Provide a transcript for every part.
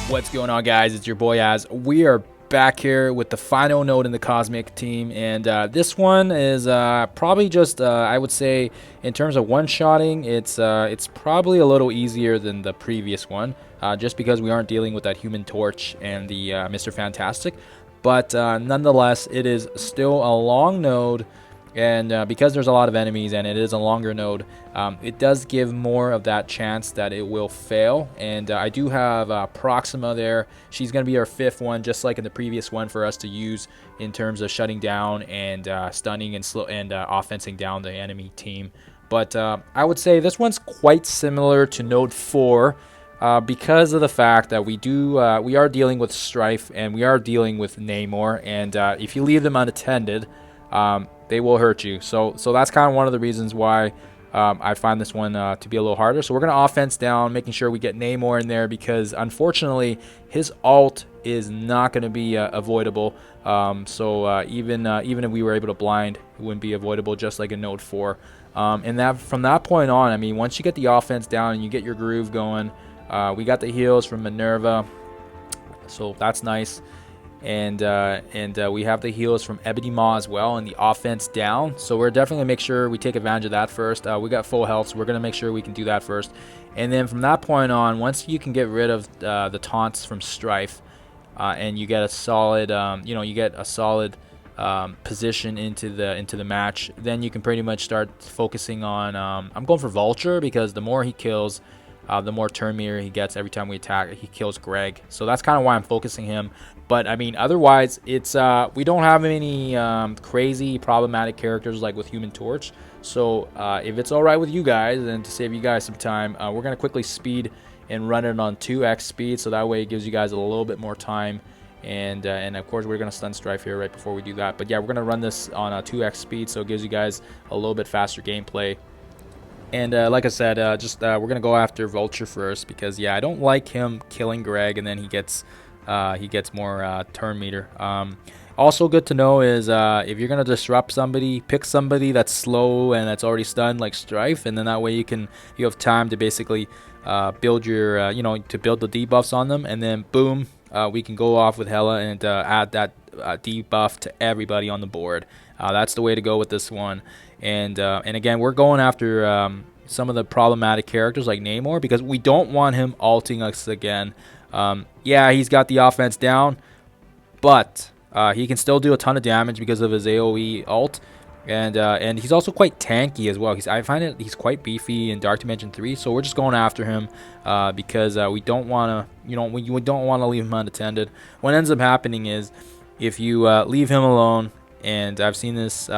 What's going on, guys? It's your boy Az. We are back here with the final node in the Cosmic team, and this one is probably just I would say in terms of one-shotting, it's probably a little easier than the previous one, just because we aren't dealing with that Human Torch and the Mr. Fantastic. But nonetheless, it is still a long node. And because there's a lot of enemies and it is a longer node, it does give more of that chance that it will fail. And I do have Proxima there. She's going to be our fifth one, just like in the previous one, for us to use in terms of shutting down and stunning and offensing down the enemy team. But I would say this one's quite similar to Node 4 because of the fact that we are dealing with Strife and we are dealing with Namor. And if you leave them unattended, they will hurt you. So that's kind of one of the reasons why I find this one to be a little harder. So we're going to offense down, making sure we get Namor in there, because unfortunately his ult is not going to be avoidable. Even if we were able to blind, it wouldn't be avoidable, just like in Node 4. And that from that point on, I mean, once you get the offense down and you get your groove going, we got the heals from Minerva, so that's nice. And we have the heals from Ebony Maw as well, and the offense down. So we're definitely going to make sure we take advantage of that first. We got full health, so we're going to make sure we can do that first. And then from that point on, once you can get rid of the taunts from Strife, and you get a solid, position into the match, then you can pretty much start focusing on. I'm going for Vulture, because the more he kills, the more turn meter he gets every time we attack. He kills Greg, so that's kind of why I'm focusing him. But I mean, otherwise, it's we don't have any crazy problematic characters like with Human Torch. So if it's all right with you guys, and to save you guys some time, we're gonna quickly speed and run it on 2x speed, so that way it gives you guys a little bit more time. And of course, we're gonna stun Strife here right before we do that. But yeah, we're gonna run this on 2x speed, so it gives you guys a little bit faster gameplay. And like I said, we're going to go after Vulture first, because, yeah, I don't like him killing Greg and then he gets more turn meter. Also good to know is if you're going to disrupt somebody, pick somebody that's slow and that's already stunned, like Strife, and then that way you have time to basically build your, to build the debuffs on them, and then boom, we can go off with Hela and add that debuff to everybody on the board. That's the way to go with this one. And again, we're going after some of the problematic characters like Namor, because we don't want him ulting us again. Yeah, he's got the offense down, but he can still do a ton of damage because of his AoE ult. And he's also quite tanky as well. I find it he's quite beefy in Dark Dimension 3, so we're just going after him because we don't want to, we don't want to leave him unattended. What ends up happening is if you leave him alone, and I've seen this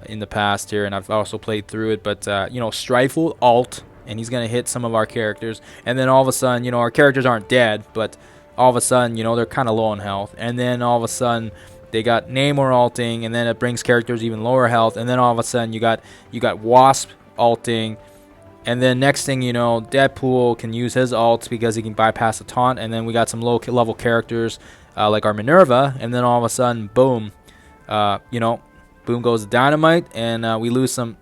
in the past here, and I've also played through it, but Strife will ult, and he's gonna hit some of our characters, and then all of a sudden, our characters aren't dead, but all of a sudden, they're kind of low on health, and then all of a sudden they got Namor ulting, and then it brings characters even lower health, and then all of a sudden you got Wasp ulting, and then next thing you know, Deadpool can use his ult because he can bypass the taunt, and then we got some low level characters like our Minerva, and then all of a sudden, boom, boom goes the dynamite, and we lose some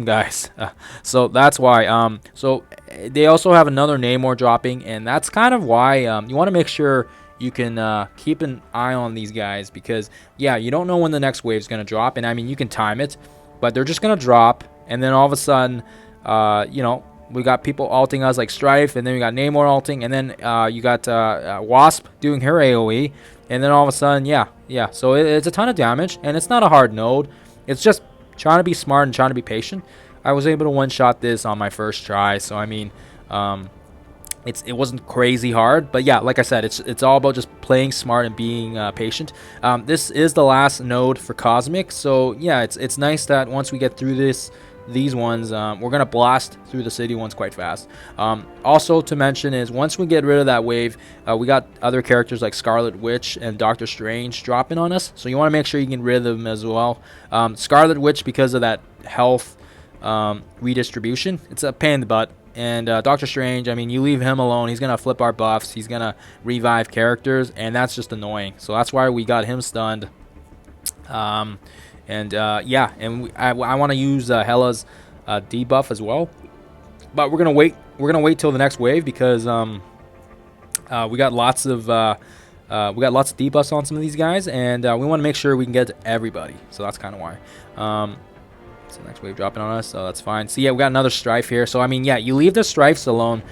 guys. So that's why. So they also have another Namor dropping, and that's kind of why you want to make sure you can keep an eye on these guys, because yeah, you don't know when the next wave is going to drop, and I mean, you can time it, but they're just going to drop, and then all of a sudden, we got people ulting us like Strife, and then we got Namor ulting, and then you got Wasp doing her AoE, and then all of a sudden, yeah. So it's a ton of damage, and it's not a hard node. It's just trying to be smart and trying to be patient. I was able to one-shot this on my first try, so I mean, it wasn't crazy hard, but yeah, like I said, it's all about just playing smart and being patient. This is the last node for Cosmic, so yeah, it's nice that once we get through these ones, we're gonna blast through the city ones quite fast. Also to mention is, once we get rid of that wave, we got other characters like Scarlet Witch and Doctor Strange dropping on us, so you want to make sure you get rid of them as well. Scarlet Witch, because of that health redistribution, it's a pain in the butt. And Doctor Strange, I mean, you leave him alone, he's gonna flip our buffs, he's gonna revive characters, and that's just annoying. So that's why we got him stunned. Yeah, and I want to use Hela's debuff as well, but we're gonna wait till the next wave, because We got lots of debuffs on some of these guys, and we want to make sure we can get to everybody. So that's kind of why. So next wave dropping on us, so that's fine. So yeah, we got another strife here. So I mean, yeah, you leave the strifes alone.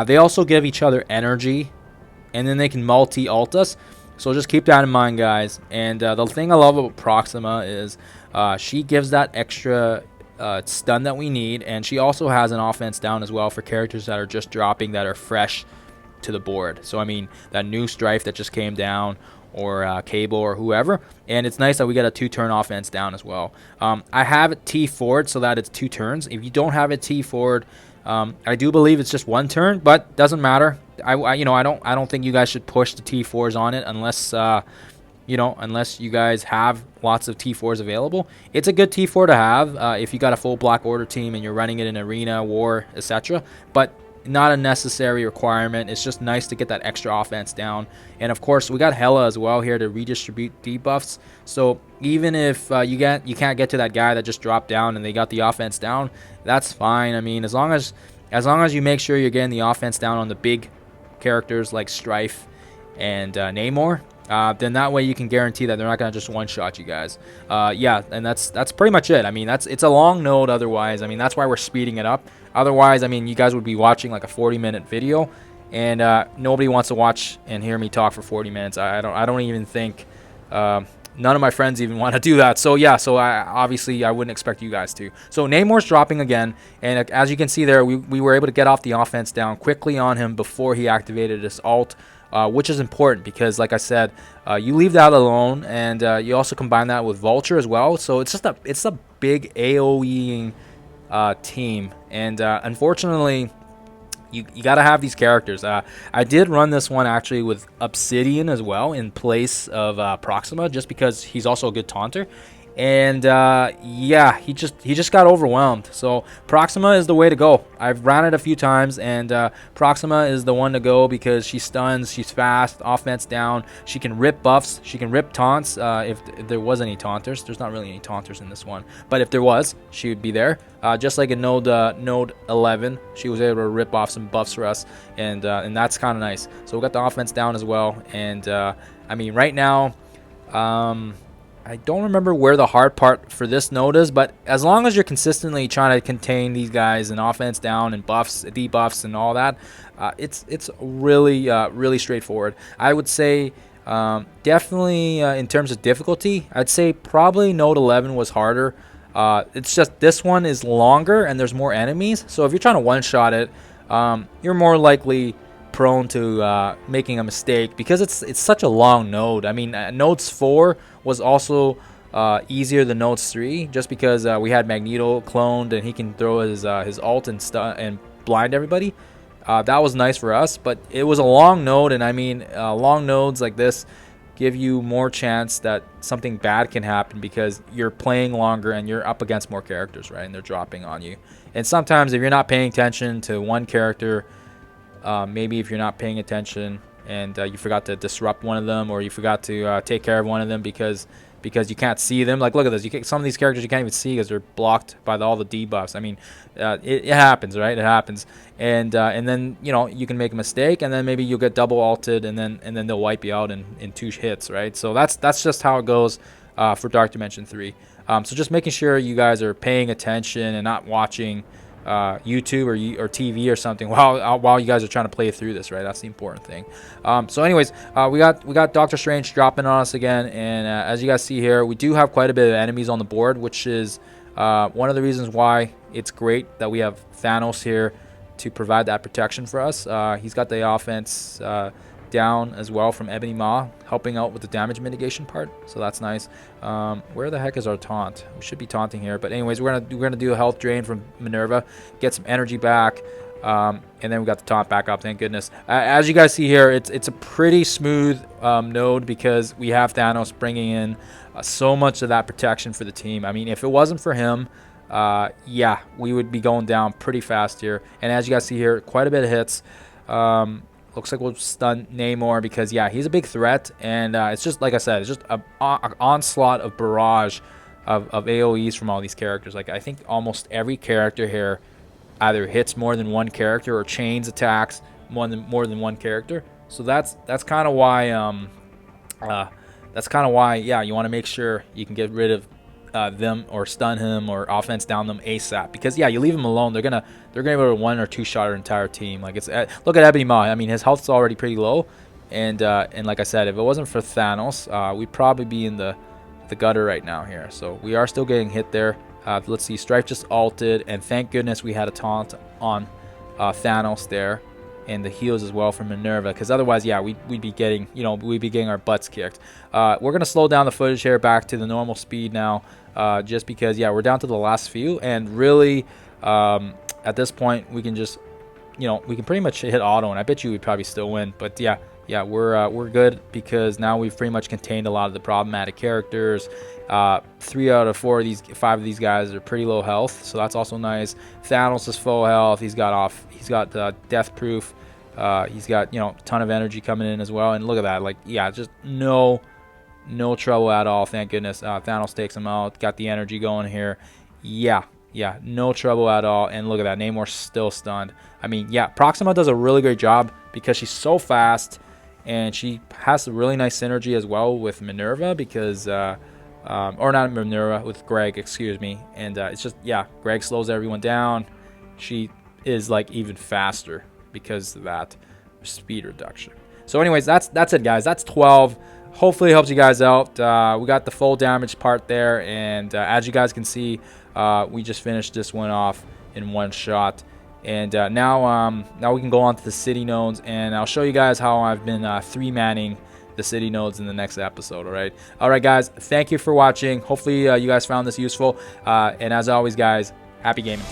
They also give each other energy, and then they can multi-ult us. So just keep that in mind, guys. And the thing I love about Proxima is she gives that extra stun that we need, and she also has an offense down as well for characters that are just dropping, that are fresh to the board. So I mean, that new strife that just came down, or Cable or whoever, and it's nice that we get a 2-turn offense down as well. I have it T forward so that it's 2 turns. If you don't have it T forward, I do believe it's just 1 turn, but doesn't matter. I don't think you guys should push the T4s on it unless unless you guys have lots of T4s available. It's a good T4 to have if you got a full Black Order team and you're running it in arena, war, etc. But not a necessary requirement. It's just nice to get that extra offense down. And of course, we got Hela as well here to redistribute debuffs. So even if you can't get to that guy that just dropped down and they got the offense down, that's fine. I mean, as long as you make sure you're getting the offense down on the big characters like Strife and Namor, then that way you can guarantee that they're not going to just one-shot you guys. Yeah, and that's pretty much it. I mean, it's a long node otherwise. I mean, that's why we're speeding it up. Otherwise, I mean, you guys would be watching like a 40-minute video, and nobody wants to watch and hear me talk for 40 minutes. I don't even think none of my friends even want to do that. So yeah, so obviously I wouldn't expect you guys to. So Namor's dropping again, and as you can see there, we were able to get off the offense down quickly on him before he activated his ult. Which is important because, like I said, you leave that alone, and you also combine that with Vulture as well. So it's a big AOEing team, and unfortunately, you gotta have these characters. I did run this one actually with Obsidian as well in place of Proxima, just because he's also a good taunter. And yeah, he just got overwhelmed. So Proxima is the way to go. I've ran it a few times, and Proxima is the one to go because she stuns, she's fast, offense down, she can rip buffs, she can rip taunts. If there was any taunters, there's not really any taunters in this one, but if there was, she would be there. Just like in node 11, she was able to rip off some buffs for us, and that's kind of nice. So we got the offense down as well, and I mean, right now, I don't remember where the hard part for this node is, but as long as you're consistently trying to contain these guys and offense down and buffs, debuffs, and all that, it's really really straightforward. I would say definitely in terms of difficulty, I'd say probably node 11 was harder. It's just this one is longer and there's more enemies, so if you're trying to one-shot it, you're more likely prone to making a mistake because it's such a long node. I mean, nodes 4 was also easier than nodes 3 just because we had Magneto cloned and he can throw his ult and blind everybody. That was nice for us, but it was a long node, and I mean, long nodes like this give you more chance that something bad can happen because you're playing longer and you're up against more characters, right? And they're dropping on you. And sometimes if you're not paying attention to one character, maybe if you're not paying attention and you forgot to disrupt one of them, or you forgot to take care of one of them because you can't see them. Like, look at this. Some of these characters you can't even see because they're blocked by all the debuffs. I mean, it happens, right? It happens. And then, you know, you can make a mistake, and then maybe you'll get double ulted, and then they'll wipe you out in 2 hits, right? So that's just how it goes for Dark Dimension 3. So just making sure you guys are paying attention and not watching YouTube or TV or something while you guys are trying to play through this, right? That's the important thing. So anyways, we got Doctor Strange dropping on us again, and as you guys see here, we do have quite a bit of enemies on the board, which is one of the reasons why it's great that we have Thanos here to provide that protection for us. He's got the offense down as well from Ebony Maw, helping out with the damage mitigation part, so that's nice. Where the heck is our taunt? We should be taunting here, but anyways, we're gonna do a health drain from Minerva, get some energy back, and then we got the taunt back up, thank goodness. As you guys see here, it's a pretty smooth node because we have Thanos bringing in so much of that protection for the team. I mean, if it wasn't for him, yeah, we would be going down pretty fast here. And as you guys see here, quite a bit of hits. Looks like we'll stun Namor because, yeah, he's a big threat. And it's just, like I said, it's just an onslaught of barrage of AoEs from all these characters. Like, I think almost every character here either hits more than one character or chains attacks more than one character. So that's kind of why yeah, you want to make sure you can get rid of them or stun him or offense down them ASAP, because yeah, you leave them alone, they're gonna be able to 1 or 2 shot our entire team. Like, it's look at Ebony Maw. I mean, his health's already pretty low, and like I said, if it wasn't for Thanos, we'd probably be in the gutter right now here. So we are still getting hit there. Let's see, Strife just ulted, and thank goodness we had a taunt on Thanos there, and the heals as well from Minerva, because otherwise, yeah, we'd be getting, we'd be getting our butts kicked. We're gonna slow down the footage here back to the normal speed now, just because, yeah, we're down to the last few, and really, at this point, we can just, we can pretty much hit auto, and I bet you we'd probably still win. But yeah, we're good, because now we've pretty much contained a lot of the problematic characters. 3 out of 4 of these 5 of these guys are pretty low health, so that's also nice. Thanos is full health. He's got death proof. He's got a ton of energy coming in as well. And look at that, like, yeah, just no trouble at all. Thank goodness. Thanos takes him out. Got the energy going here. Yeah, no trouble at all. And look at that, Namor's still stunned. I mean, yeah, Proxima does a really great job because she's so fast, and she has a really nice synergy as well with Minerva, because or not Minerva, with Greg, excuse me. And it's just, yeah, Greg slows everyone down. She is like even faster because of that speed reduction. So anyways, that's it, guys. That's 12. Hopefully it helps you guys out. We got the full damage part there, and as you guys can see, we just finished this one off in 1 shot. And now we can go on to the city nodes, and I'll show you guys how I've been 3-manning the city nodes in the next episode. All right, guys, thank you for watching. Hopefully you guys found this useful, and as always, guys, happy gaming.